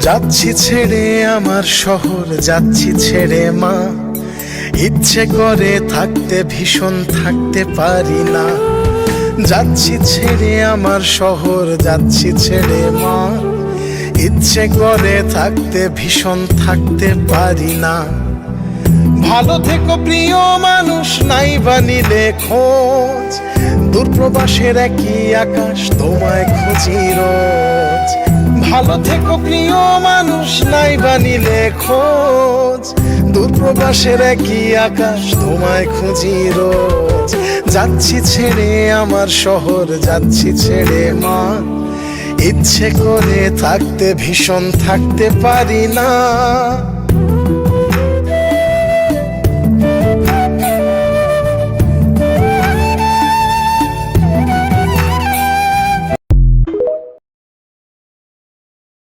যাচ্ছি ছেড়ে আমার শহর, যাচ্ছি ছেড়ে মা। ইচ্ছে করে থাকতে ভীষণ থাকতে পারি না। যাচ্ছি ছেড়ে আমার শহর, যাচ্ছি ছেড়ে মা। ইচ্ছে করে থাকতে ভীষণ থাকতে পারি না। ভালো থেকো প্রিয় মানুষ, নাই বা নিলে খোঁজ। দূরপ্রবাসের একই আকাশ, তোমায় খুঁজি রোজ। ভালো থেকো প্রিয় মানুষ, নাই বা নিলে খোঁজ। দূরপ্রবাসের একই আকাশ, তোমায় খুঁজি রোজ। যাচ্ছি ছেড়ে আমার শহর, যাচ্ছি ছেড়ে মা। ইচ্ছে করে থাকতে ভীষণ থাকতে পারি না।